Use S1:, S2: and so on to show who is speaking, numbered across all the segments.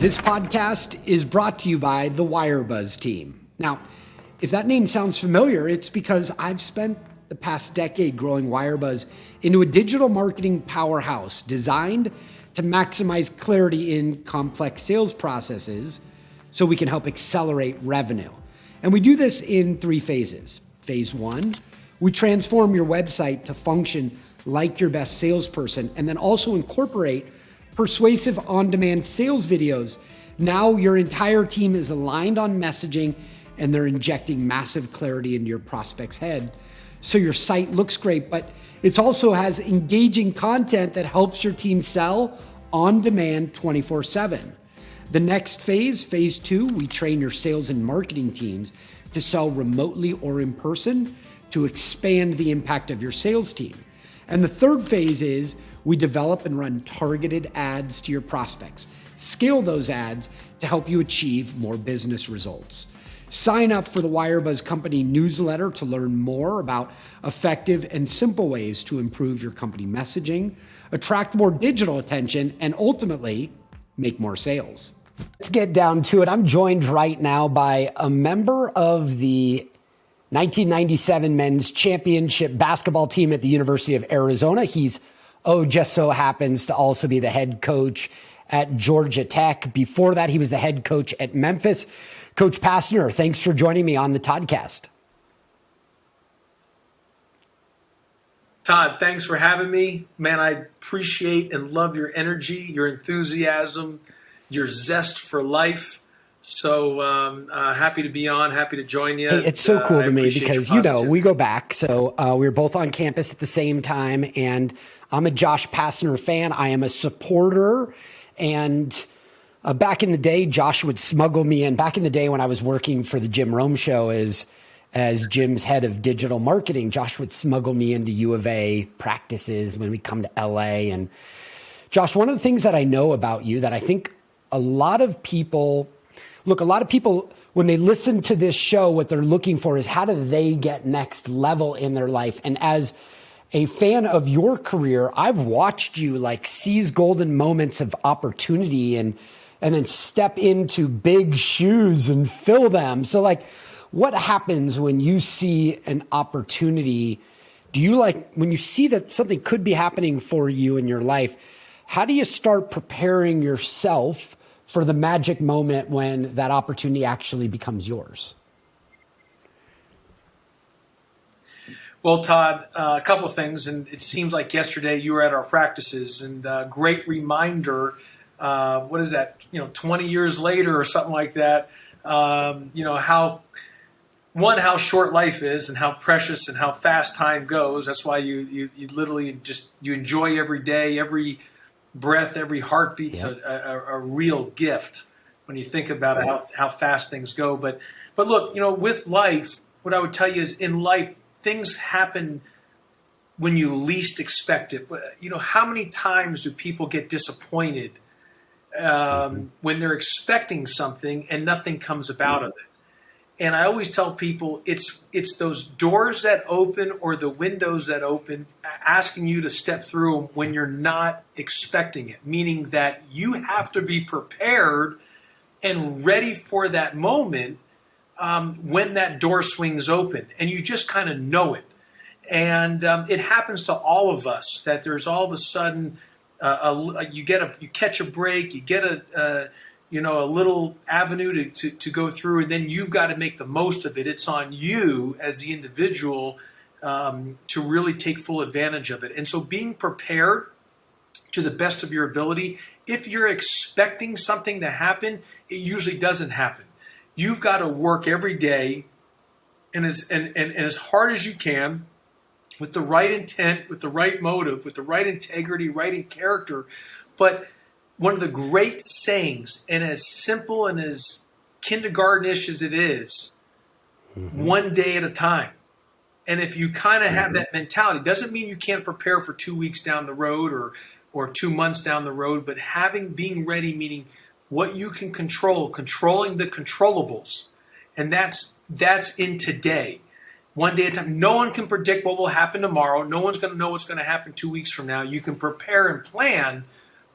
S1: This podcast is brought to you by the WireBuzz team. Now, if that name sounds familiar, it's because I've spent the past decade growing WireBuzz into a digital marketing powerhouse designed to maximize clarity in complex sales processes so we can help accelerate revenue. And we do this in 3 phases. Phase 1, we transform your website to function like your best salesperson and then also incorporate persuasive on-demand sales videos. Now your entire team is aligned on messaging and they're injecting massive clarity into your prospect's head. So your site looks great, but it also has engaging content that helps your team sell on demand 24/7. The next phase, phase 2, we train your sales and marketing teams to sell remotely or in person to expand the impact of your sales team. And the third phase is we develop and run targeted ads to your prospects. Scale those ads to help you achieve more business results. Sign up for the WireBuzz Company newsletter to learn more about effective and simple ways to improve your company messaging, attract more digital attention, and ultimately make more sales. Let's get down to it. I'm joined right now by a member of the 1997 men's championship basketball team at the University of Arizona. He's just so happens to also be the head coach at Georgia Tech. Before that, he was the head coach at Memphis. Coach Pastner, thanks for joining me on the Toddcast.
S2: Todd, thanks for having me. Man, I appreciate and love your energy, your enthusiasm, your zest for life. So happy to be on, happy to join you.
S1: Hey, it's so cool to me because, we go back. So we were both on campus at the same time, and I'm a Josh Pastner fan. I am a supporter. And back in the day, Josh would smuggle me in. Back in the day when I was working for the Jim Rome Show as Jim's head of digital marketing, Josh would smuggle me into U of A practices when we come to LA. And Josh, one of the things that I know about you that I think a lot of people, when they listen to this show, what they're looking for is how do they get next level in their life? And as a fan of your career, I've watched you seize golden moments of opportunity and then step into big shoes and fill them. So what happens when you see an opportunity? Do you when you see that something could be happening for you in your life, how do you start preparing yourself for the magic moment when that opportunity actually becomes yours?
S2: Well, Todd, a couple of things, and it seems like yesterday you were at our practices, and great reminder. What is that? 20 years later or something like that. How short life is, and how precious and how fast time goes. That's why you literally you enjoy every day, every breath, every heartbeat's a real gift when you think about it, how fast things go. But look, with life, what I would tell you is in life, things happen when you least expect it. How many times do people get disappointed when they're expecting something and nothing comes about of it? And I always tell people it's those doors that open or the windows that open asking you to step through them when you're not expecting it, meaning that you have to be prepared and ready for that moment when that door swings open, and you just kind of know it. And it happens to all of us that there's all of a sudden you catch a break, you get a little avenue to go through, and then you've got to make the most of it. It's on you as the individual to really take full advantage of it. And so being prepared to the best of your ability, if you're expecting something to happen, it usually doesn't happen. You've got to work every day and as hard as you can with the right intent, with the right motive, with the right integrity, right in character. But one of the great sayings, and as simple and as kindergarten-ish as it is, one day at a time. And if you kind of have that mentality, doesn't mean you can't prepare for 2 weeks down the road or 2 months down the road, but being ready, meaning what you can control, controlling the controllables. And that's in today. One day at a time. No one can predict what will happen tomorrow. No one's going to know what's going to happen 2 weeks from now. You can prepare and plan,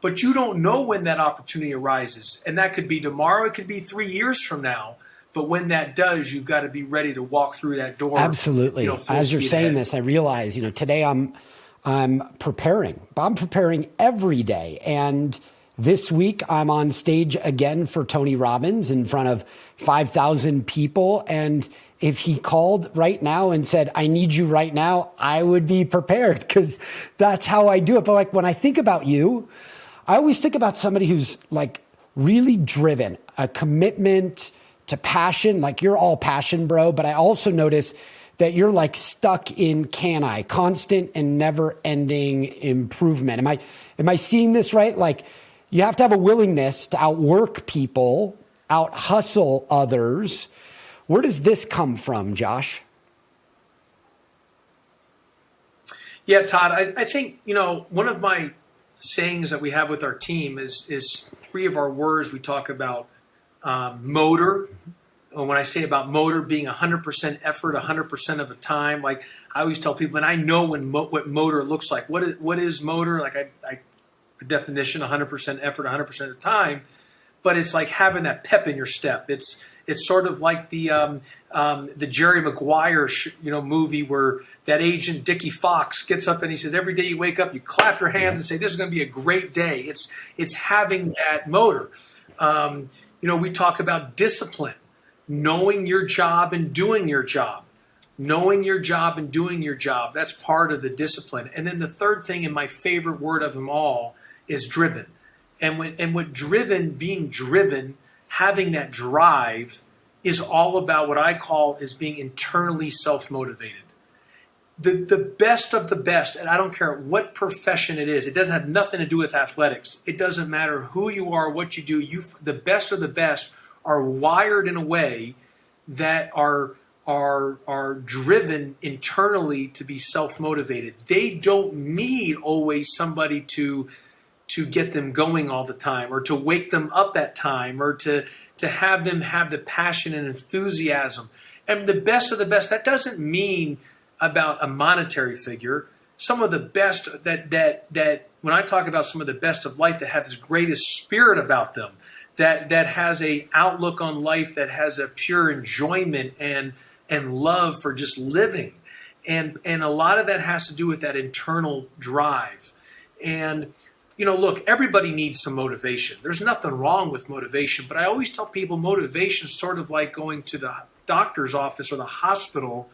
S2: but you don't know when that opportunity arises. And that could be tomorrow, it could be 3 years from now. But when that does, you've got to be ready to walk through that door.
S1: Absolutely. As you're saying this, I realize, today I'm preparing. I'm preparing every day. And this week I'm on stage again for Tony Robbins in front of 5,000 people. And if he called right now and said, I need you right now, I would be prepared, because that's how I do it. But like when I think about you, I always think about somebody who's like really driven, a commitment to passion. Like you're all passion, bro. But I also notice that you're like stuck in constant and never ending improvement. Am I seeing this right? Like you have to have a willingness to outwork people, out hustle others. Where does this come from, Josh?
S2: Yeah, Todd, I think, one of my sayings that we have with our team is three of our words. We talk about motor. When I say about motor being 100% effort, 100% of the time, like I always tell people, and I know what motor looks like. What is motor? Like I definition, 100% effort, 100% of the time. But it's like having that pep in your step. It's sort of like the Jerry Maguire movie where that agent Dickie Fox gets up and he says, every day you wake up, you clap your hands and say, this is going to be a great day. It's having that motor. We talk about discipline, knowing your job and doing your job. Knowing your job and doing your job, that's part of the discipline. And then the third thing, and my favorite word of them all, is driven. Being driven, having that drive is all about what I call is being internally self-motivated. The best of the best, and I don't care what profession it is, it doesn't have nothing to do with athletics. It doesn't matter who you are, what you do. The best of the best are wired in a way that are driven internally to be self-motivated. They don't need always somebody to get them going all the time, or to wake them up at time, or to have them have the passion and enthusiasm. And the best of the best, that doesn't mean about a monetary figure. Some of the best that when I talk about some of the best of life that have this greatest spirit about them, that has a outlook on life, that has a pure enjoyment and love for just living. And a lot of that has to do with that internal drive. And look, everybody needs some motivation. There's nothing wrong with motivation, but I always tell people motivation is sort of like going to the doctor's office or the hospital,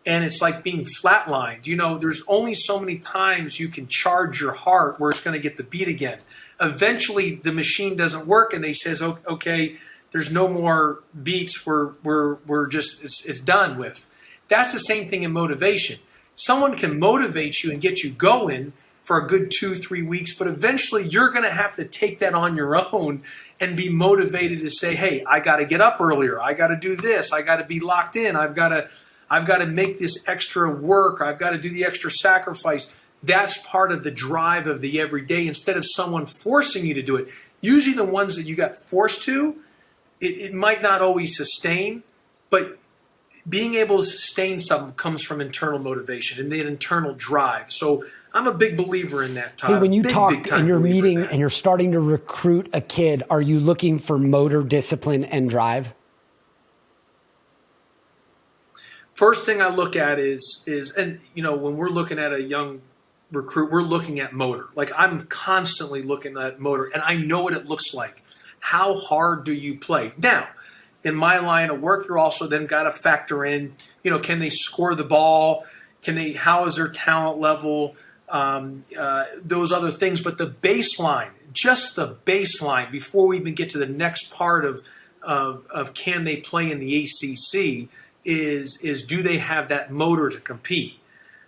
S2: and it's like being flatlined. There's only so many times you can charge your heart where it's going to get the beat again. Eventually, the machine doesn't work, and they says, okay, there's no more beats. We're just it's done with. That's the same thing in motivation. Someone can motivate you and get you going for a good 2-3 weeks, but eventually you're going to have to take that on your own and be motivated to say, hey, I got to get up earlier. I got to do this. I got to be locked in. I've got to make this extra work. I've got to do the extra sacrifice. That's part of the drive of the everyday, instead of someone forcing you to do it. Usually the ones that you got forced to, it might not always sustain, but being able to sustain something comes from internal motivation and the internal drive. So I'm a big believer in that, Todd.
S1: Hey, when you talk in your meeting and you're starting to recruit a kid, are you looking for motor, discipline, and drive?
S2: First thing I look at is when we're looking at a young recruit, we're looking at motor. Like I'm constantly looking at motor, and I know what it looks like. How hard do you play? Now, in my line of work, you're also then got to factor in, can they score the ball? How is their talent level? Those other things, but the baseline, just the baseline, before we even get to the next part of can they play in the ACC, is do they have that motor to compete?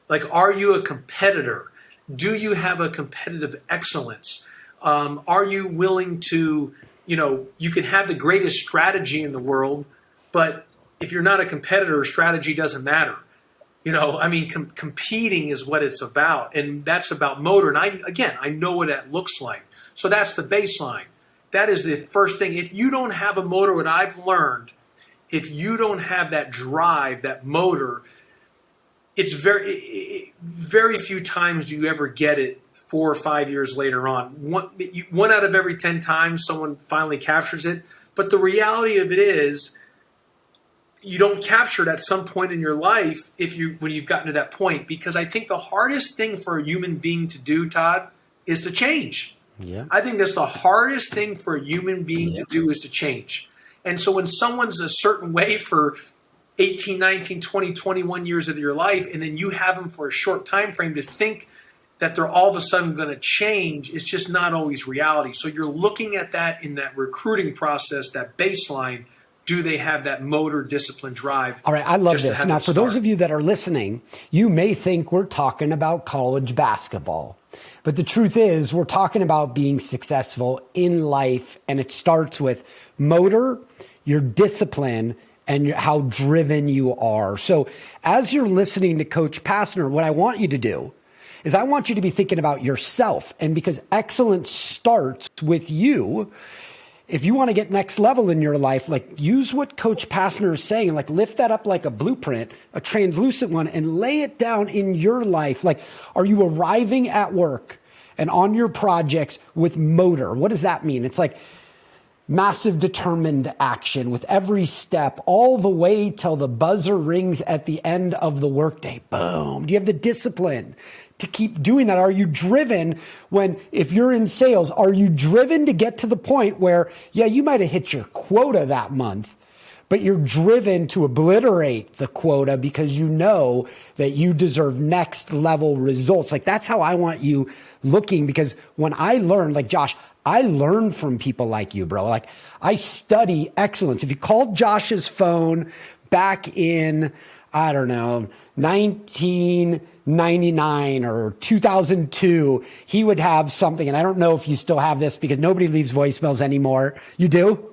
S2: Like, are you a competitor? Do you have a competitive excellence? Are you willing to, you can have the greatest strategy in the world, but if you're not a competitor, strategy doesn't matter. Competing is what it's about, and that's about motor. And I know what that looks like. So that's the baseline. That is the first thing. If you don't have a motor, what I've learned, if you don't have that drive, that motor, it's very few times do you ever get it 4 or 5 years later on. One out of every 10 times someone finally captures it. But the reality of it is, you don't capture it at some point in your life when you've gotten to that point. Because I think the hardest thing for a human being to do, Todd, is to change.
S1: Yeah.
S2: I think that's the hardest thing for a human being to do, is to change. And so when someone's a certain way for 18, 19, 20, 21 years of your life, and then you have them for a short time frame, to think that they're all of a sudden going to change, is just not always reality. So you're looking at that in that recruiting process, that baseline. Do they have that motor, discipline, drive?
S1: All right, I love this. Now, for those of you that are listening, you may think we're talking about college basketball. But the truth is, we're talking about being successful in life, and it starts with motor, your discipline, and how driven you are. So as you're listening to Coach Pastner, what I want you to do is I want you to be thinking about yourself. And because excellence starts with you, if you want to get next level in your life, like, use what Coach Pastner is saying, like, lift that up like a blueprint, a translucent one, and lay it down in your life. Like, are you arriving at work and on your projects with motor? What does that mean? It's like massive determined action with every step, all the way till the buzzer rings at the end of the workday. Boom. Do you have the discipline to keep doing that? Are you driven if you're in sales, are you driven to get to the point where, yeah, you might have hit your quota that month, but you're driven to obliterate the quota because you know that you deserve next level results? Like, that's how I want you looking, because when I learned, like Josh, I learn from people like you, bro. Like, I study excellence. If you called Josh's phone back in, I don't know, 1999 or 2002, he would have something. And I don't know if you still have this, because nobody leaves voicemails anymore. You do?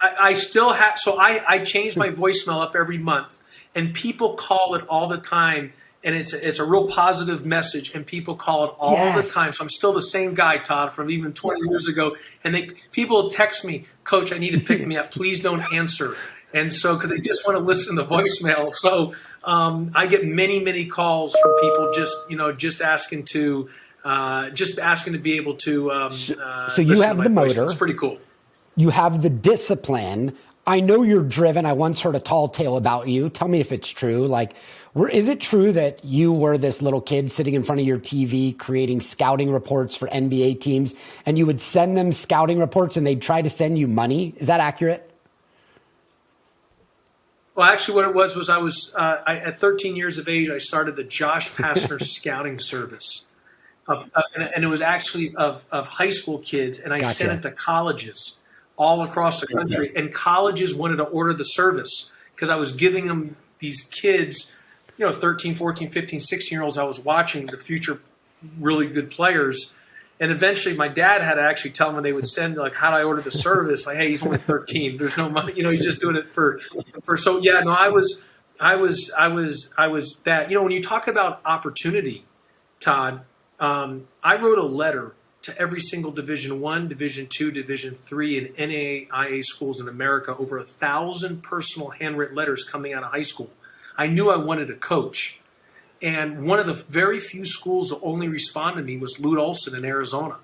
S2: I still have. So I change my voicemail up every month, and people call it all the time. And it's a real positive message, and people call it all the time. So I'm still the same guy, Todd, from even 20 years ago. And people text me, Coach, I need to pick me up. Please don't answer. And so, because they just want to listen to voicemail. So I get many calls from people just asking to be able to.
S1: So you have the motor.
S2: It's pretty cool.
S1: You have the discipline. I know you're driven. I once heard a tall tale about you. Tell me if it's true. Like, is it true that you were this little kid sitting in front of your TV creating scouting reports for NBA teams, and you would send them scouting reports and they'd try to send you money? Is that accurate?
S2: Well, actually, what it was at 13 years of age, I started the Josh Pastner scouting service. And it was actually of high school kids, and I sent it to colleges all across the country. And colleges wanted to order the service because I was giving them these kids, 13, 14, 15, 16-year-olds I was watching, the future really good players. And eventually my dad had to actually tell them when they would send, like, how do I order the service? Like, hey, he's only 13. There's no money. He's just doing it for so yeah, no, I was that. When you talk about opportunity, Todd, I wrote a letter to every single Division I, Division II, Division III, and NAIA schools in America, over 1,000 personal handwritten letters coming out of high school. I knew I wanted to coach. And one of the very few schools that only responded to me was Lute Olson in Arizona.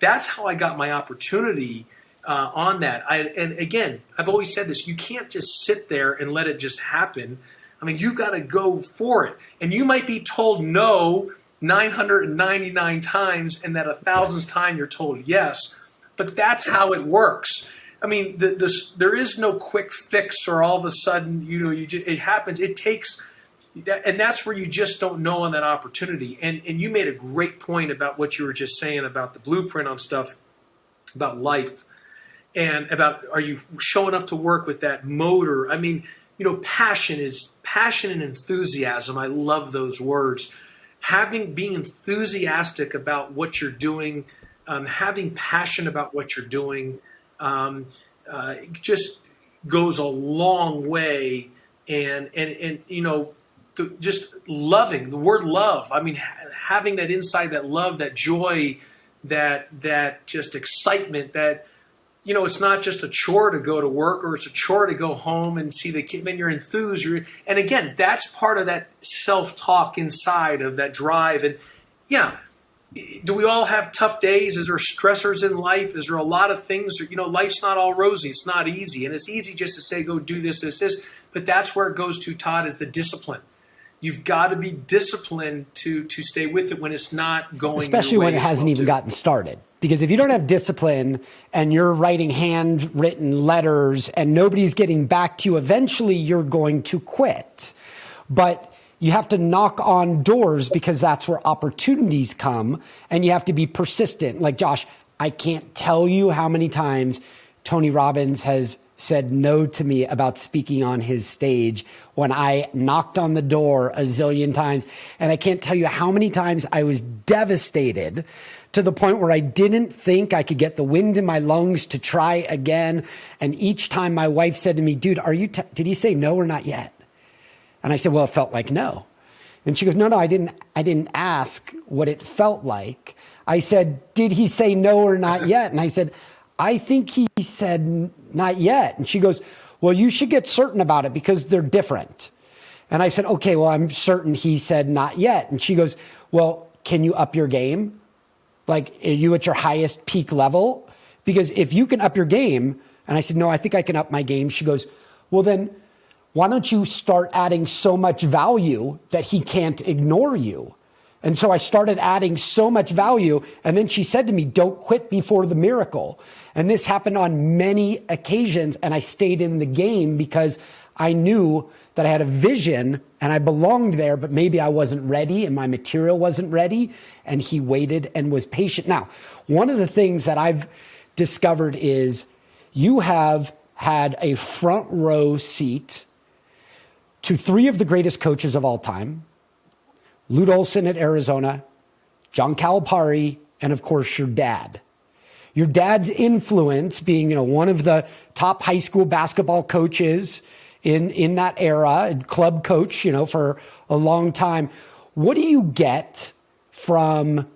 S2: That's how I got my opportunity on that. And again, I've always said this, you can't just sit there and let it just happen. I mean, you got to go for it. And you might be told no 999 times, and that 1,000th time you're told yes. But that's how it works. I mean, there is no quick fix, or all of a sudden, it happens. It takes, and that's where you just don't know on that opportunity. And you made a great point about what you were just saying about the blueprint on stuff, about life, and about, are you showing up to work with that motor? I mean, passion and enthusiasm. I love those words. Being enthusiastic about what you're doing, having passion about what you're doing, just goes a long way. And just loving, the word love. I mean, having that inside, that love, that joy, that just excitement, that it's not just a chore to go to work or it's a chore to go home and see the kid. Man, you're enthused. And again, that's part of that self-talk inside of that drive. And yeah, do we all have tough days? Is there stressors in life? Is there a lot of things? Life's not all rosy. It's not easy. And it's easy just to say, go do this, this, this. But that's where it goes to, Todd, is the discipline. You've got to be disciplined to stay with it when it's not going
S1: especially
S2: your way
S1: when it hasn't even gotten started. Because if you don't have discipline and you're writing handwritten letters and nobody's getting back to you, eventually you're going to quit. But you have to knock on doors because that's where opportunities come, and you have to be persistent. Like Josh, I can't tell you how many times Tony Robbins has said no to me about speaking on his stage when I knocked on the door a zillion times. And I can't tell you how many times I was devastated to the point where I didn't think I could get the wind in my lungs to try again. And each time my wife said to me, dude, did he say no or not yet? And I said, well, it felt like no. And she goes, no, I didn't ask what it felt like. I said, did he say no or not yet? And I said, I think he said not yet. And she goes, well, you should get certain about it because they're different. And I said, okay, well, I'm certain he said not yet. And she goes, well, can you up your game? Like, are you at your highest peak level? Because if you can up your game, and I said, no, I think I can up my game. She goes, well, then why don't you start adding so much value that he can't ignore you? And so I started adding so much value. And then she said to me, don't quit before the miracle. And this happened on many occasions. And I stayed in the game because I knew that I had a vision and I belonged there, but maybe I wasn't ready and my material wasn't ready. And he waited and was patient. Now, one of the things that I've discovered is you have had a front row seat to three of the greatest coaches of all time: Lute Olson at Arizona, John Calipari, and of course your dad. Your dad's influence being, one of the top high school basketball coaches in that era, and club coach, for a long time. What do you get from,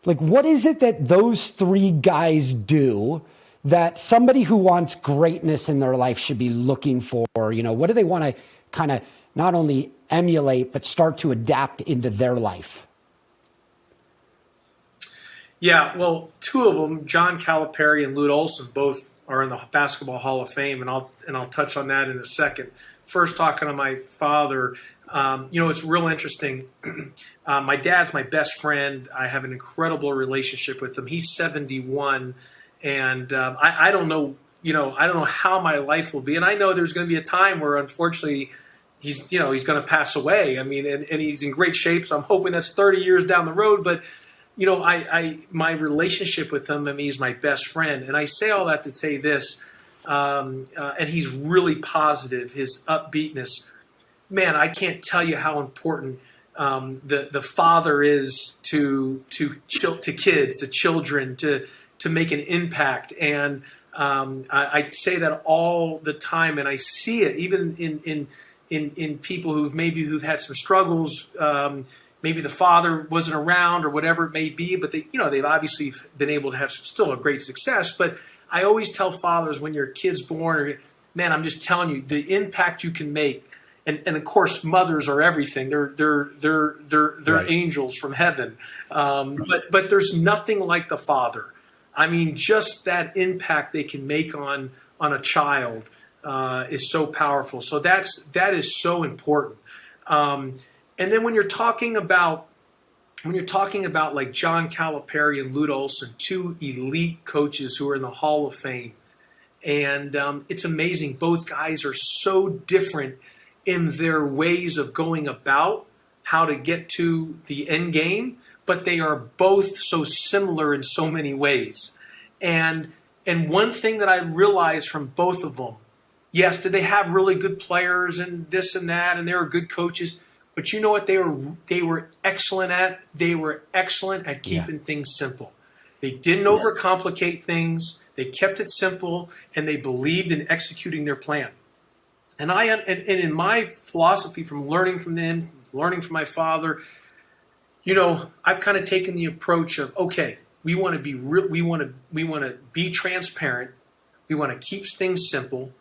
S1: what is it that those three guys do that somebody who wants greatness in their life should be looking for? What do they want to kind of not only emulate, but start to adapt into their life?
S2: Yeah, well, two of them, John Calipari and Lute Olson, both are in the Basketball Hall of Fame, and I'll touch on that in a second. First, talking to my father, it's real interesting. My dad's my best friend. I have an incredible relationship with him. He's 71, and I don't know, I don't know how my life will be, and I know there's going to be a time where, unfortunately, he's going to pass away. I mean, and he's in great shape, so I'm hoping that's 30 years down the road. But my relationship with him, he's my best friend, and I say all that to say this. And he's really positive. His upbeatness, man, I can't tell you how important the father is to kids, to children, to make an impact. And I say that all the time, and I see it even in people who've had some struggles. Maybe the father wasn't around or whatever it may be, but they've obviously been able to have still a great success. But I always tell fathers, when your kid's born, man, I'm just telling you the impact you can make. And of course, mothers are everything. They're right. Angels from heaven. But there's nothing like the father. I mean, just that impact they can make on a child is so powerful. So that is so important. And then when you're talking about like John Calipari and Lute Olson, two elite coaches who are in the Hall of Fame, and it's amazing. Both guys are so different in their ways of going about how to get to the end game, but they are both so similar in so many ways. And one thing that I realized from both of them, yes, did they have really good players and this and that, and they were good coaches. But you know what they were excellent at? They were excellent at keeping things simple. They didn't overcomplicate things. They kept it simple, and they believed in executing their plan. And in my philosophy, from learning from them, learning from my father, I've kind of taken the approach of, okay, we want to be real, we want to be transparent, We want to keep things simple,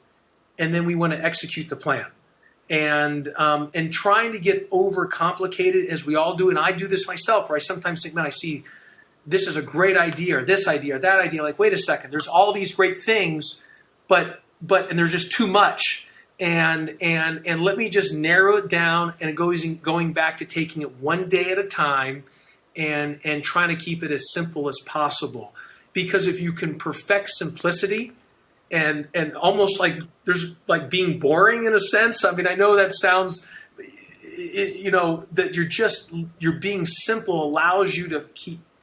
S2: and then we want to execute the plan. And trying to get overcomplicated, as we all do, and I do this myself, where I sometimes think, man, I see this is a great idea, or this idea, or that idea. Like, wait a second, there's all these great things, but and there's just too much. And let me just narrow it down, and it goes going back to taking it one day at a time, and trying to keep it as simple as possible. Because if you can perfect simplicity, and almost like there's like being boring in a sense. I mean, I know that sounds, that you're being simple allows you to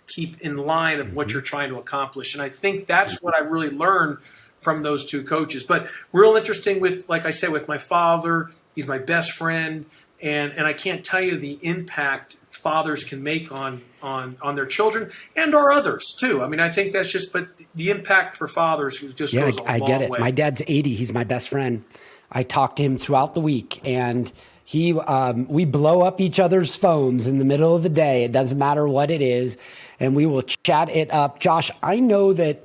S2: keep in line of what you're trying to accomplish. And I think that's what I really learned from those two coaches. But real interesting with, like I said, with my father, he's my best friend. And I can't tell you the impact fathers can make on their children and or others too. I mean, I think that's just, but the impact for fathers just goes a long way.
S1: I get it. My dad's 80. He's my best friend. I talk to him throughout the week, and we blow up each other's phones in the middle of the day. It doesn't matter what it is, and we will chat it up. Josh, I know that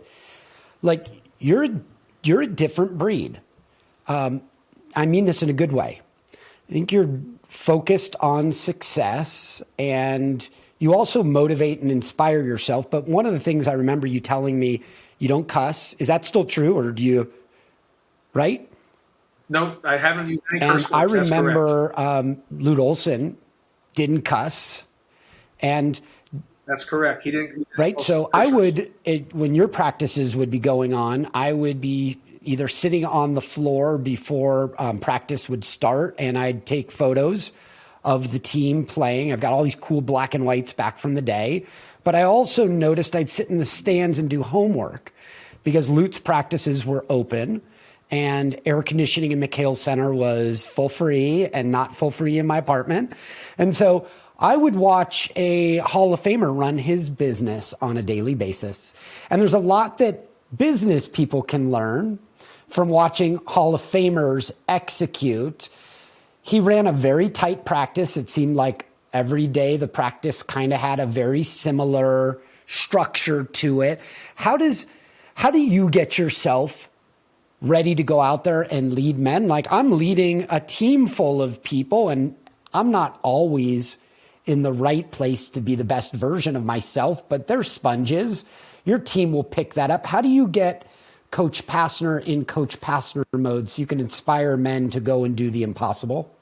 S1: like you're a different breed. I mean this in a good way. I think you're focused on success, and you also motivate and inspire yourself. But one of the things I remember you telling me, you don't cuss. Is that still true, or do you, right?
S2: No, I haven't used any
S1: and
S2: curse words.
S1: I remember Lute Olson didn't cuss. And
S2: that's correct. He didn't.
S1: Right. So I would, when your practices would be going on, I would be either sitting on the floor before practice would start, and I'd take photos of the team playing. I've got all these cool black and whites back from the day. But I also noticed I'd sit in the stands and do homework because Lute's practices were open, and air conditioning in McHale Center was full free and not full free in my apartment. And so I would watch a Hall of Famer run his business on a daily basis. And there's a lot that business people can learn from watching Hall of Famers execute. He ran a very tight practice. It seemed like every day the practice kind of had a very similar structure to it. How do you get yourself ready to go out there and lead men? Like, I'm leading a team full of people, and I'm not always in the right place to be the best version of myself, but they're sponges. Your team will pick that up. How do you get Coach Pastner in Coach Pastner mode so you can inspire men to go and do the impossible?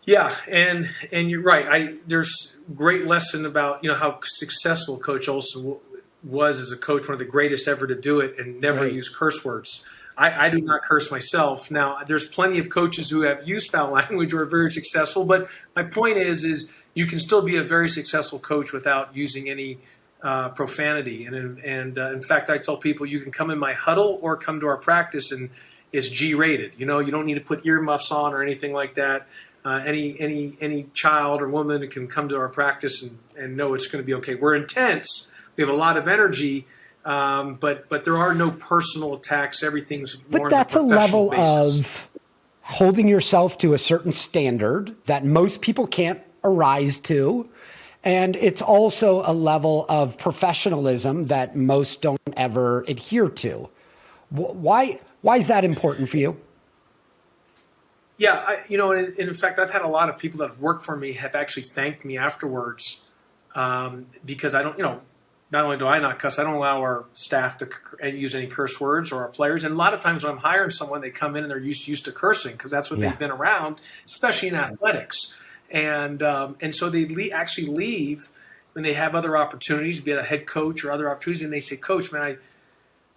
S2: Yeah, and you're right. There's great lesson about how successful Coach Olson was as a coach, one of the greatest ever to do it, and never use curse words. I do not curse myself. Now, there's plenty of coaches who have used foul language or are very successful, but my point is you can still be a very successful coach without using any profanity. And in fact, I tell people you can come in my huddle or come to our practice, and it's G-rated. You don't need to put earmuffs on or anything like that. Any child or woman can come to our practice and know it's going to be okay. We're intense. We have a lot of energy. But there are no personal attacks. Everything's more.
S1: But that's a level
S2: basis.
S1: of holding yourself to a certain standard that most people can't arise to. And it's also a level of professionalism that most don't ever adhere to. Why is that important for you?
S2: Yeah, in fact, I've had a lot of people that have worked for me have actually thanked me afterwards because I don't, not only do I not cuss, I don't allow our staff to use any curse words or our players. And a lot of times when I'm hiring someone, they come in and they're used to cursing because that's what they've been around, especially in athletics. And so they actually leave when they have other opportunities, be it a head coach or other opportunities, and they say, "Coach, man,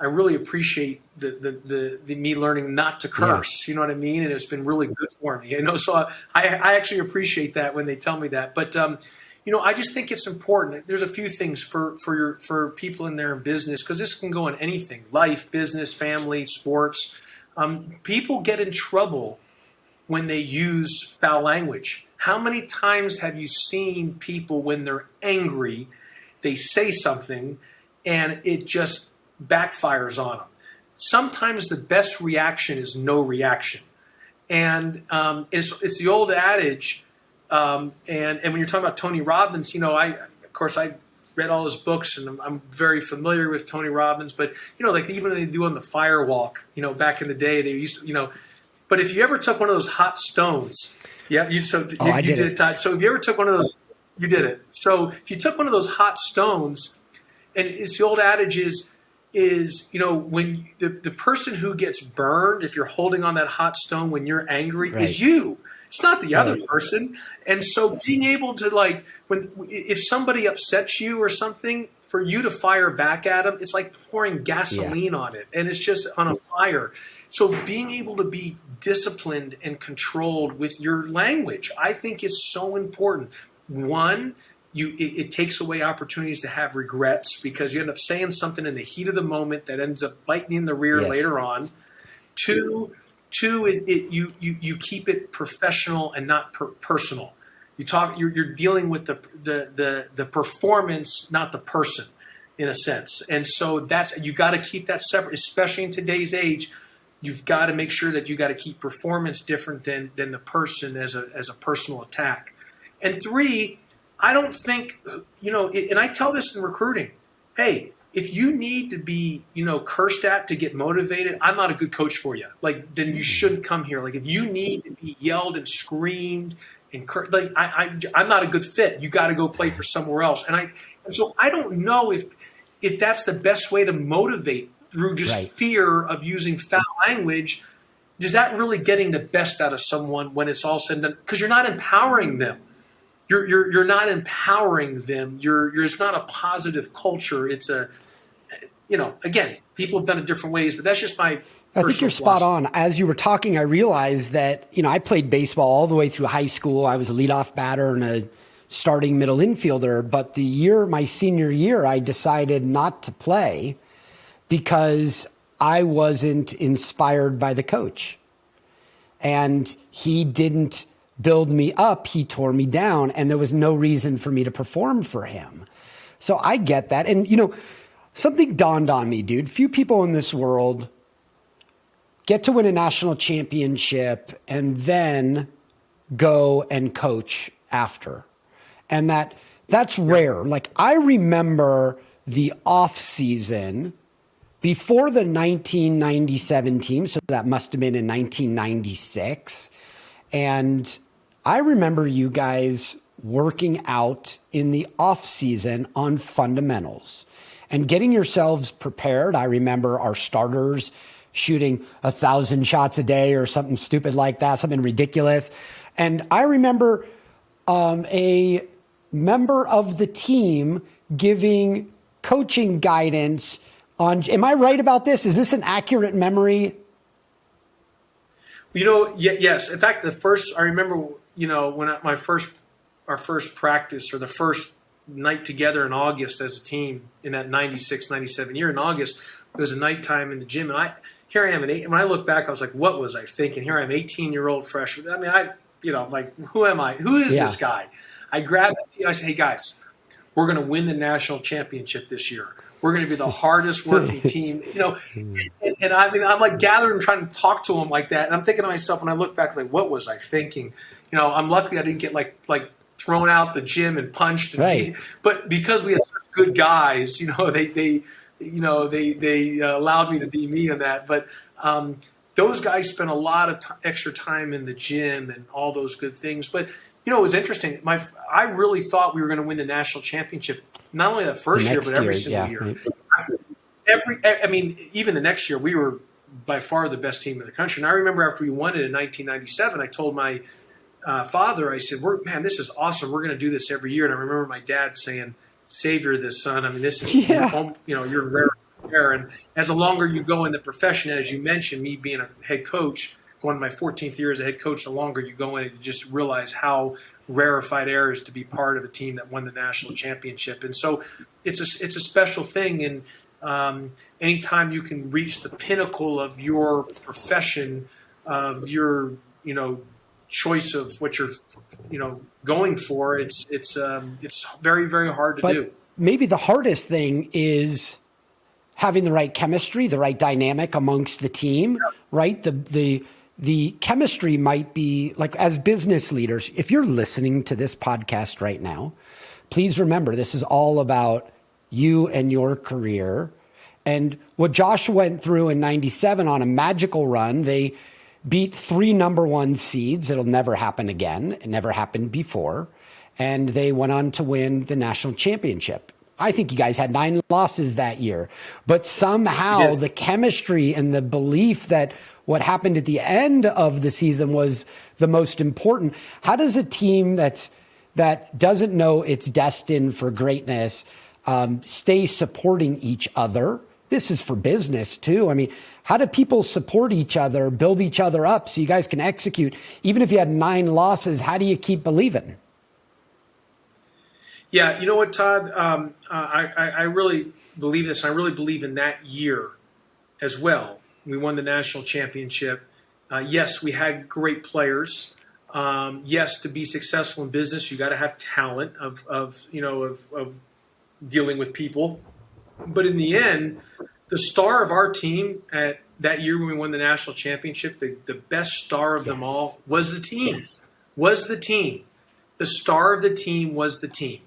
S2: I really appreciate the me learning not to curse." You know what I mean? And it's been really good for me. So I actually appreciate that when they tell me that. But I just think it's important. There's a few things for people in their business, because this can go in anything: life, business, family, sports. People get in trouble when they use foul language. How many times have you seen people when they're angry, they say something and it just backfires on them? Sometimes the best reaction is no reaction. And it's the old adage. And when you're talking about Tony Robbins, I read all his books, and I'm very familiar with Tony Robbins. But like even they do on the fire walk, back in the day, they used to, But if you ever took one of those hot stones, yeah, you did it, Todd. So if you ever took one of those, you did it. So if you took one of those hot stones, and it's the old adage is when the person who gets burned, if you're holding on that hot stone when you're angry, is you. It's not the other person. And so being able to if somebody upsets you or something, for you to fire back at them, it's like pouring gasoline on it, and it's just on a fire. So being able to be disciplined and controlled with your language, I think is so important. One, it takes away opportunities to have regrets, because you end up saying something in the heat of the moment that ends up biting you in the rear later on. Two, you keep it professional and not personal. You're dealing with the performance, not the person, in a sense. And so you got to keep that separate, especially in today's age. You've got to make sure that you got to keep performance different than the person as a personal attack. And three, I don't think, and I tell this in recruiting, hey, if you need to be, cursed at to get motivated, I'm not a good coach for you. Then you shouldn't come here. If you need to be yelled and screamed and I'm not a good fit. You got to go play for somewhere else. And so I don't know if that's the best way to motivate through just fear of using foul language. Is that really getting the best out of someone when it's all said and done? Because you're not empowering them. You're not empowering them. It's not a positive culture. It's again, people have done it different ways, but that's just my
S1: I think you're spot on. As you were talking, I realized that, I played baseball all the way through high school. I was a leadoff batter and a starting middle infielder. But my senior year, I decided not to play because I wasn't inspired by the coach. And he didn't build me up, he tore me down, and there was no reason for me to perform for him. So I get that. And, something dawned on me, dude. Few people in this world get to win a national championship and then go and coach after. And that's rare. I remember the off season before the 1997 team, so that must have been in 1996. And I remember you guys working out in the off season on fundamentals and getting yourselves prepared. I remember our starters shooting 1,000 shots a day or something stupid like that, something ridiculous. And I remember a member of the team giving coaching guidance on, am I right about this? Is this an accurate memory?
S2: Yes. In fact, I remember, when our first practice, or the first night together in August as a team in that 96, 97 year in August, it was a nighttime in the gym. And here I am, when I look back, I was like, what was I thinking? Here I am, 18-year-old freshman. I mean, who am I? Who is this guy? I grabbed the team. I said, hey, guys, we're going to win the national championship this year. We're going to be the hardest working team, and I mean, I'm gathering and trying to talk to him like that. And I'm thinking to myself, when I look back, what was I thinking? I'm lucky I didn't get like thrown out the gym and punched. But because we had such good guys, they allowed me to be me in that. But those guys spent a lot of extra time in the gym and all those good things. But it was interesting. I really thought we were going to win the national championship. Not only that first year, but every single year. Even the next year, we were by far the best team in the country. And I remember after we won it in 1997, I told my father, I said, this is awesome. We're going to do this every year. And I remember my dad saying, "Savior this, son. I mean, this is, you're rare. And as the longer you go in the profession, as you mentioned, me being a head coach, going to my 14th year as a head coach, the longer you go in it, you just realize how rarefied air is to be part of a team that won the national championship. And so it's a special thing. And anytime you can reach the pinnacle of your profession, of your, choice of what you're, going for, it's very, very hard to do.
S1: Maybe the hardest thing is having the right chemistry, the right dynamic amongst the team, right? The chemistry might be as business leaders, if you're listening to this podcast right now, please remember, this is all about you and your career. And what Josh went through in 97 on a magical run, they beat 3 number 1 seeds. It'll never happen again. It never happened before. And they went on to win the national championship. I think you guys had 9 losses that year. But somehow the chemistry and the belief that what happened at the end of the season was the most important. How does a team that doesn't know it's destined for greatness stay supporting each other? This is for business too. I mean, how do people support each other, build each other up so you guys can execute? Even if you had 9 losses, how do you keep believing?
S2: Yeah, you know what, Todd? I really believe this. I really believe in that year as well. We won the national championship. Yes, we had great players. Yes, to be successful in business, you got to have talent of dealing with people. But in the end, the star of our team at that year when we won the national championship, the best star of them all was the team. Was the team. The star of the team was the team.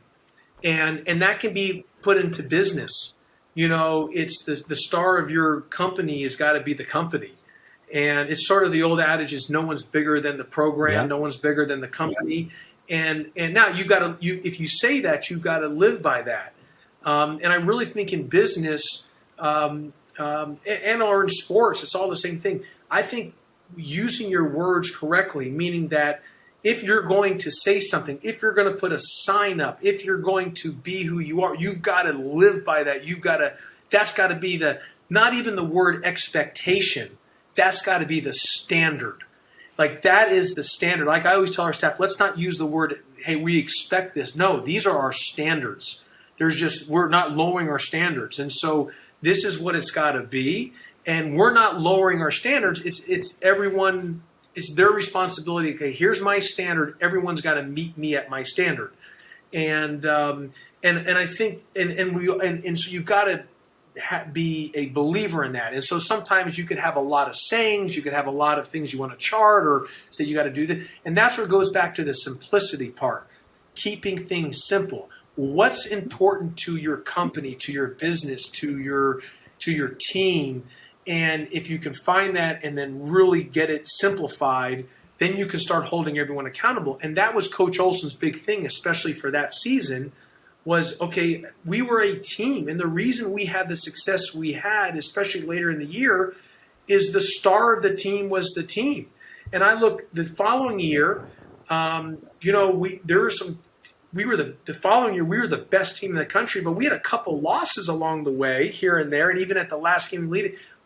S2: And that can be put into business. You know, it's the star of your company has got to be the company. And it's sort of the old adage is no one's bigger than the program, no one's bigger than the company. And now you've got to, if you say that, you've got to live by that. And I really think in business and or in sports, it's all the same thing. I think using your words correctly, meaning that if you're going to say something, if you're going to put a sign up, if you're going to be who you are, you've got to live by that. That's got to be not even the word expectation. That's got to be the standard. Like that is the standard. Like I always tell our staff, let's not use the word, hey, we expect this. No, these are our standards. We're not lowering our standards. And so this is what it's got to be. And we're not lowering our standards. It's everyone. It's their responsibility. Okay, here's my standard. Everyone's got to meet me at my standard, and I think and so you've got to be a believer in that. And so sometimes you could have a lot of sayings, you could have a lot of things you want to chart or say you got to do that, and that's where it goes back to the simplicity part, keeping things simple. What's important to your company, to your business, to your team? And if you can find that and then really get it simplified, then you can start holding everyone accountable. And that was Coach Olson's big thing, especially for that season, was, okay, we were a team. And the reason we had the success we had, especially later in the year, is the star of the team was the team. And I look the following year, the following year, we were the best team in the country, but we had a couple losses along the way here and there. And even at the last game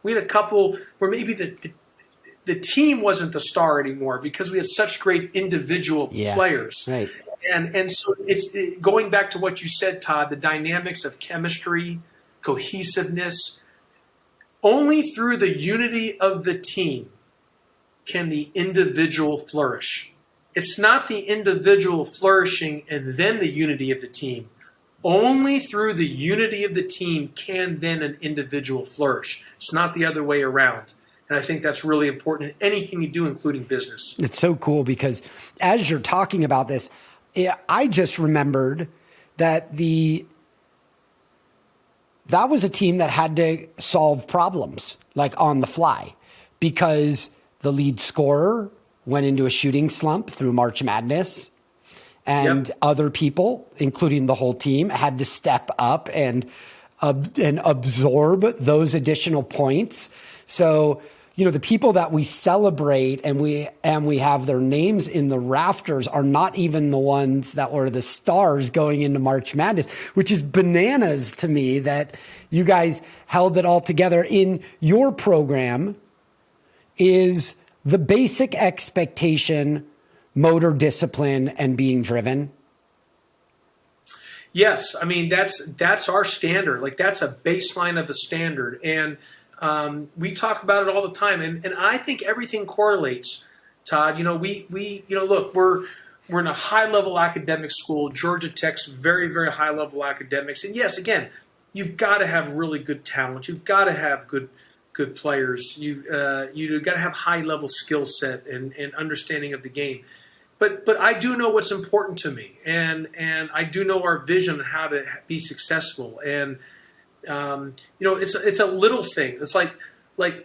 S2: we had a couple where maybe the team wasn't the star anymore because we had such great individual players.
S1: Right.
S2: And so it's going back to what you said, Todd, the dynamics of chemistry, cohesiveness. Only through the unity of the team can the individual flourish. It's not the individual flourishing and then the unity of the team. Only through the unity of the team can then an individual flourish. It's not the other way around. And I think that's really important in anything you do, including business.
S1: It's so cool because as you're talking about this, I just remembered that that was a team that had to solve problems like on the fly because the lead scorer went into a shooting slump through March Madness. And other people, including the whole team, had to step up and absorb those additional points. So, the people that we celebrate and we have their names in the rafters are not even the ones that were the stars going into March Madness, which is bananas to me that you guys held it all together. In your program is the basic expectation motor discipline and being driven?
S2: Yes. I mean, that's our standard. Like that's a baseline of the standard. And we talk about it all the time. And I think everything correlates, Todd. Look, we're in a high level academic school. Georgia Tech's very, very high level academics. And yes, again, you've got to have really good talent. You've got to have good players. You've got to have high level skill set and understanding of the game. but I do know what's important to me, and I do know our vision on how to be successful. And it's a little thing. It's like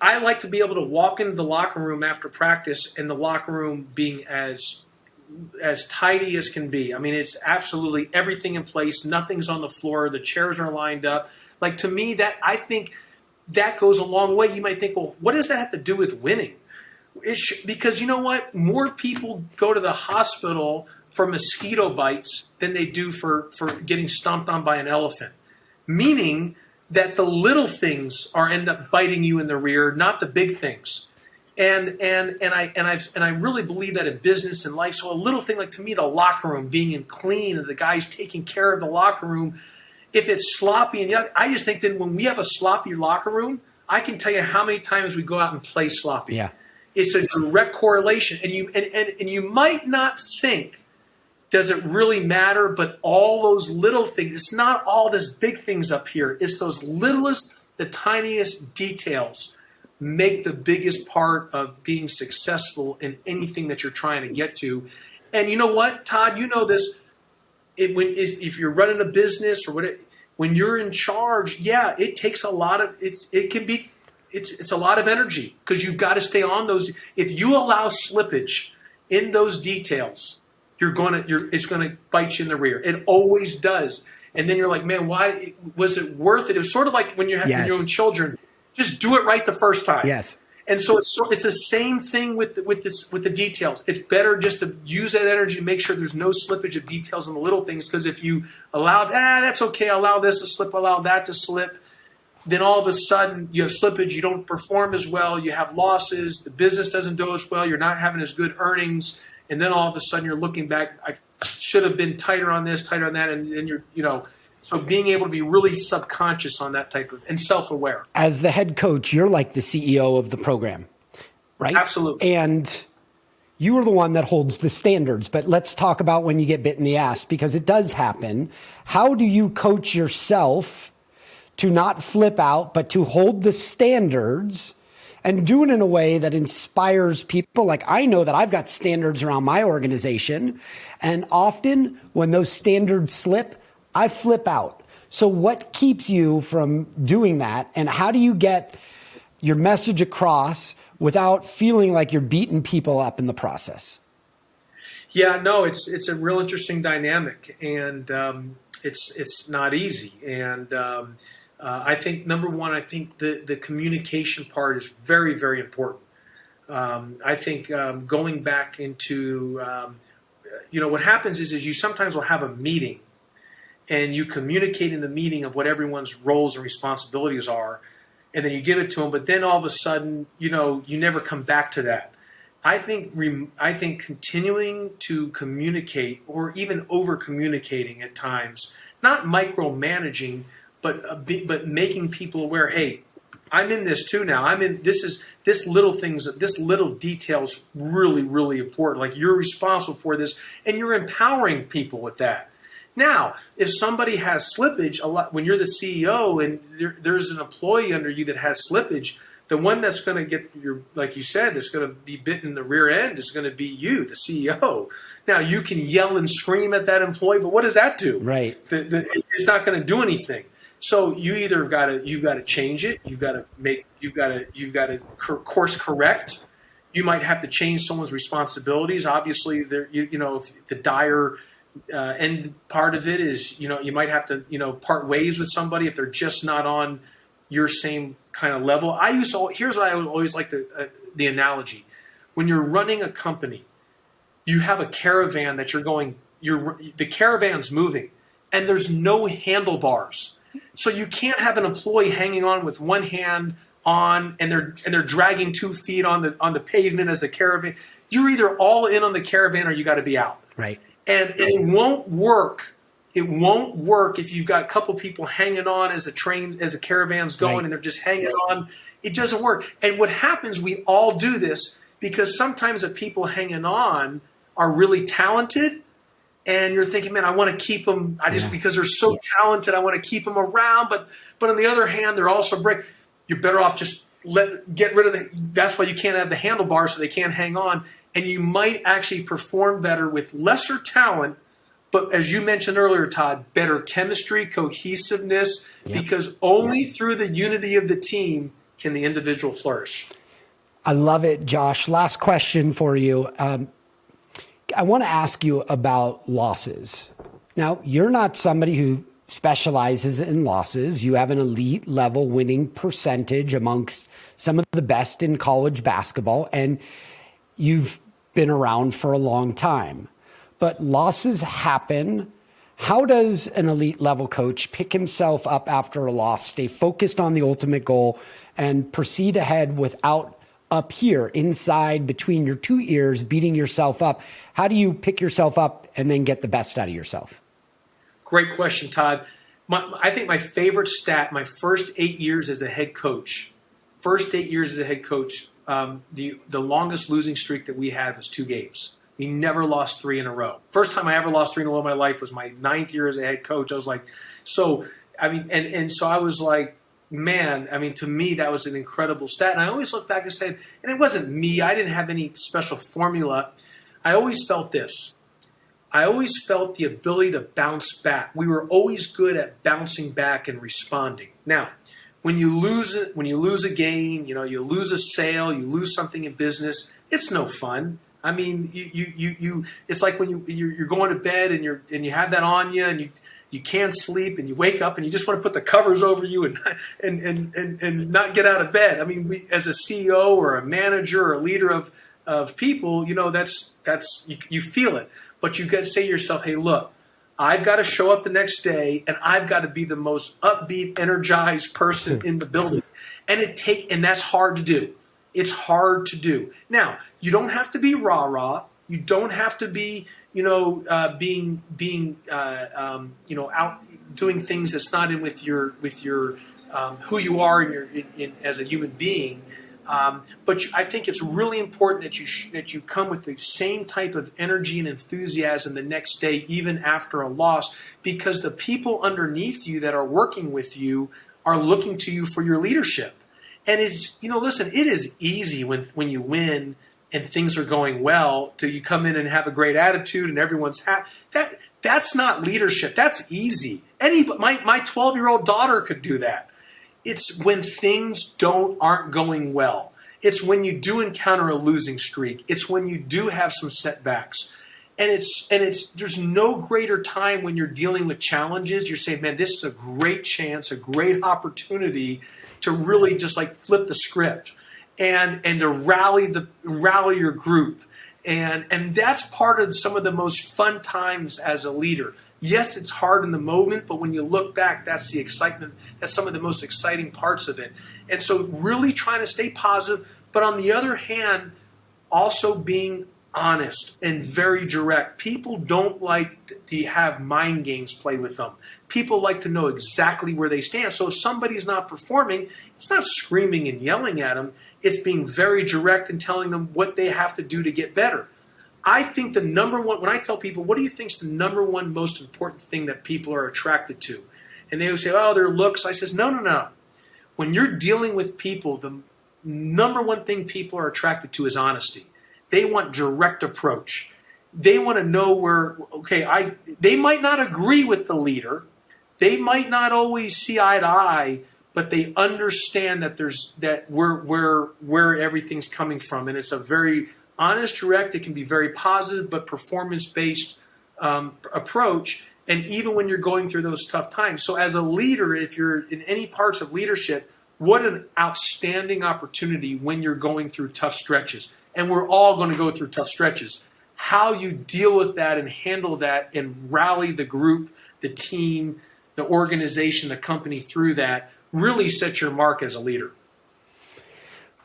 S2: I like to be able to walk into the locker room after practice, and the locker room being as tidy as can be. I mean, it's absolutely everything in place. Nothing's on the floor. The chairs are lined up. Like, to me, I think that goes a long way. You might think, well, what does that have to do with winning? Because you know what? More people go to the hospital for mosquito bites than they do for getting stomped on by an elephant. Meaning that the little things end up biting you in the rear, not the big things. And I really believe that in business and life. So a little thing, like, to me, the locker room being in clean and the guys taking care of the locker room. If it's sloppy and I just think that when we have a sloppy locker room, I can tell you how many times we go out and play sloppy.
S1: Yeah.
S2: It's a direct correlation, and you might not think, does it really matter? But all those little things, it's not all this big things up here. It's those littlest, the tiniest details make the biggest part of being successful in anything that you're trying to get to. And you know what, Todd? You know this. If you're running a business or whatever, when you're in charge, yeah, it takes a lot of it's a lot of energy, because you've got to stay on those. If you allow slippage in those details, it's gonna bite you in the rear. It always does. And then you're like, man, why was it worth it? It was sort of like when you have your own children. Just do it right the first time.
S1: Yes.
S2: And so it's the same thing with the details. It's better just to use that energy to make sure there's no slippage of details in the little things. Because if you allow, that's okay, allow this to slip, allow that to slip, then all of a sudden you have slippage, you don't perform as well, you have losses, the business doesn't do as well, you're not having as good earnings, and then all of a sudden you're looking back, I should have been tighter on this, tighter on that, and then so being able to be really subconscious on that type of, and self-aware.
S1: As the head coach, you're like the CEO of the program, right?
S2: Absolutely.
S1: And you are the one that holds the standards, but let's talk about when you get bit in the ass, because it does happen. How do you coach yourself to not flip out, but to hold the standards and do it in a way that inspires people? Like, I know that I've got standards around my organization, and often when those standards slip, I flip out. So what keeps you from doing that? And how do you get your message across without feeling like you're beating people up in the process?
S2: Yeah, no, it's a real interesting dynamic, and it's not easy. And I think, number one, I think the communication part is very, very important. I think going back into, what happens is you sometimes will have a meeting, and you communicate in the meeting of what everyone's roles and responsibilities are, and then you give it to them, but then all of a sudden, you never come back to that. I think continuing to communicate, or even over communicating at times, not micromanaging, but making people aware, hey, I'm in this too now. This little detail's really, really important. Like, you're responsible for this, and you're empowering people with that. Now, if somebody has slippage, when you're the CEO and there's an employee under you that has slippage, the one that's going to get like you said, that's going to be bitten in the rear end is going to be you, the CEO. Now, you can yell and scream at that employee, but what does that do?
S1: Right.
S2: It's not going to do anything. So you either you've got to change it, you've got to course correct. You might have to change someone's responsibilities. Obviously, if the dire end part of it is, you might have to, part ways with somebody if they're just not on your same kind of level. Here's what I always like the analogy. When you're running a company, you have a caravan that the caravan's moving, and there's no handlebars. So you can't have an employee hanging on with one hand on, and they're dragging 2 feet on the pavement as a caravan. You're either all in on the caravan or you got to be out.
S1: Right.
S2: And it won't work. It won't work if you've got a couple people hanging on as a caravan's going, right, and they're just hanging on. It doesn't work. And what happens, we all do this because sometimes the people hanging on are really talented, and you're thinking, man, I want to keep them. Because they're so talented, I want to keep them around. But on the other hand, they're also You're better off just get rid of that's why you can't have the handlebars so they can't hang on. And you might actually perform better with lesser talent, but as you mentioned earlier, Todd, better chemistry, cohesiveness, because only through the unity of the team can the individual flourish.
S1: I love it, Josh. Last question for you. I want to ask you about losses. Now, you're not somebody who specializes in losses. You have an elite level winning percentage amongst some of the best in college basketball, and you've been around for a long time. But losses happen. How does an elite level coach pick himself up after a loss, stay focused on the ultimate goal, and proceed ahead without up here, inside, between your two ears, beating yourself up? How do you pick yourself up and then get the best out of yourself?
S2: Great question, Todd. I think my favorite stat, my first 8 years as a head coach, the longest losing streak that we had was 2 games. We never lost 3 in a row. First time I ever lost 3 in a row in my life was my 9th year as a head coach. I was like, so I was like, man, to me, that was an incredible stat. And I always look back and say, and it wasn't me. I didn't have any special formula. I always felt this. I always felt the ability to bounce back. We were always good at bouncing back and responding. Now, when you lose a game, you lose a sale, you lose something in business, it's no fun. It's like when you're going to bed and you have that on you and you can't sleep and you wake up and you just want to put the covers over you and not get out of bed. We, as a CEO or a manager or a leader of people, that's you feel it. But you got to say to yourself, hey, look, I've got to show up the next day and I've got to be the most upbeat, energized person in the building. And that's hard to do. It's hard to do. Now, you don't have to be rah-rah. You don't have to be, being out doing things that's not in with your who you are in as a human being. But I think it's really important that you come with the same type of energy and enthusiasm the next day, even after a loss, because the people underneath you that are working with you are looking to you for your leadership. And listen, it is easy when you win and things are going well to you come in and have a great attitude and everyone's happy. That's not leadership. That's easy. My 12-year-old daughter could do that. It's when things aren't going well. It's when you do encounter a losing streak. It's when you do have some setbacks. And there's no greater time when you're dealing with challenges. You're saying, man, this is a great chance, a great opportunity to really just like flip the script and to rally your group. And that's part of some of the most fun times as a leader. Yes, it's hard in the moment, but when you look back, that's the excitement. That's some of the most exciting parts of it. And so really trying to stay positive, but on the other hand, also being honest and very direct. People don't like to have mind games played with them. People like to know exactly where they stand. So if somebody's not performing, it's not screaming and yelling at them. It's being very direct and telling them what they have to do to get better. I think the number one, when I tell people, what do you think is the number one most important thing that people are attracted to? And they always say, oh, their looks. I says, no. When you're dealing with people, the number one thing people are attracted to is honesty. They want direct approach. They want to know they might not agree with the leader. They might not always see eye to eye, but they understand that where everything's coming from. And it's a very honest, direct, it can be very positive, but performance-based approach. And even when you're going through those tough times. So as a leader, if you're in any parts of leadership, what an outstanding opportunity when you're going through tough stretches. And we're all going to go through tough stretches. How you deal with that and handle that and rally the group, the team, the organization, the company through that really sets your mark as a leader.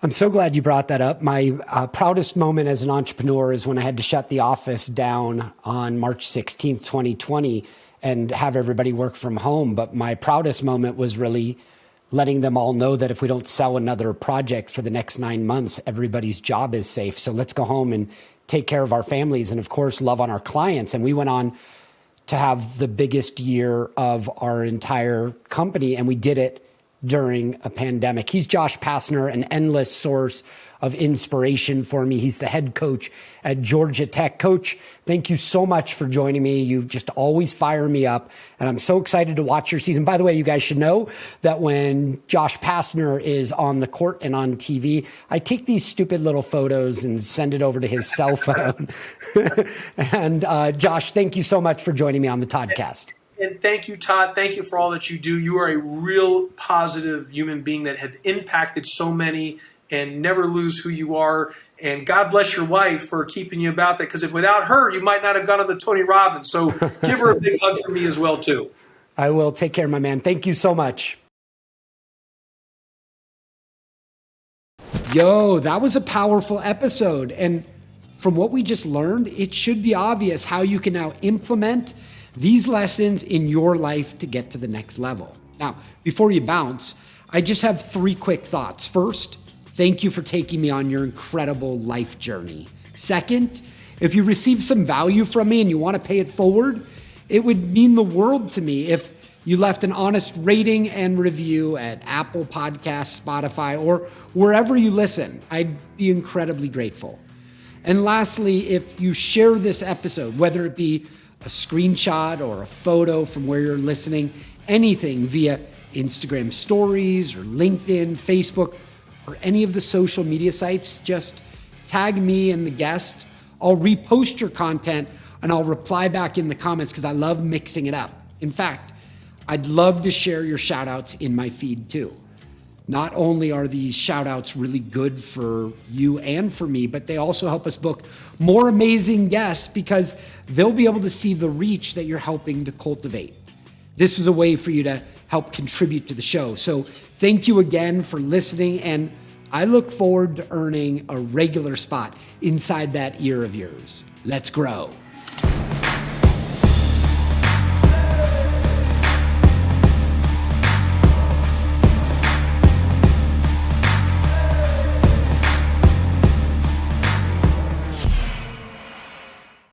S1: I'm so glad you brought that up. My proudest moment as an entrepreneur is when I had to shut the office down on March 16th, 2020, and have everybody work from home. But my proudest moment was really letting them all know that if we don't sell another project for the next 9 months, everybody's job is safe. So let's go home and take care of our families and, of course, love on our clients. And we went on to have the biggest year of our entire company, and we did it during a pandemic. He's Josh Pastner, an endless source of inspiration for me. He's the head coach at Georgia Tech. Coach, thank you so much for joining me. You just always fire me up, and I'm so excited to watch your season. By the way, you guys should know that when Josh Pastner is on the court and on TV, I take these stupid little photos and send it over to his cell phone. And Josh, thank you so much for joining me on the Toddcast.
S2: And thank you, Todd. Thank you for all that you do. You are a real positive human being that have impacted so many, and never lose who you are. And God bless your wife for keeping you about that, because if without her, you might not have gone on the Tony Robbins. So give her a big hug from me as well, too.
S1: I will. Take care, my man. Thank you so much. Yo, that was a powerful episode. And from what we just learned, it should be obvious how you can now implement these lessons in your life to get to the next level. Now, before you bounce, I just have 3 quick thoughts. First, thank you for taking me on your incredible life journey. Second, if you receive some value from me and you want to pay it forward, it would mean the world to me if you left an honest rating and review at Apple Podcasts, Spotify, or wherever you listen. I'd be incredibly grateful. And lastly, if you share this episode, whether it be a screenshot or a photo from where you're listening, anything via Instagram stories or LinkedIn, Facebook, or any of the social media sites, just tag me and the guest. I'll repost your content and I'll reply back in the comments because I love mixing it up. In fact, I'd love to share your shout outs in my feed too. Not only are these shout outs really good for you and for me, but they also help us book more amazing guests because they'll be able to see the reach that you're helping to cultivate. This is a way for you to help contribute to the show. So thank you again for listening, and I look forward to earning a regular spot inside that ear of yours. Let's grow.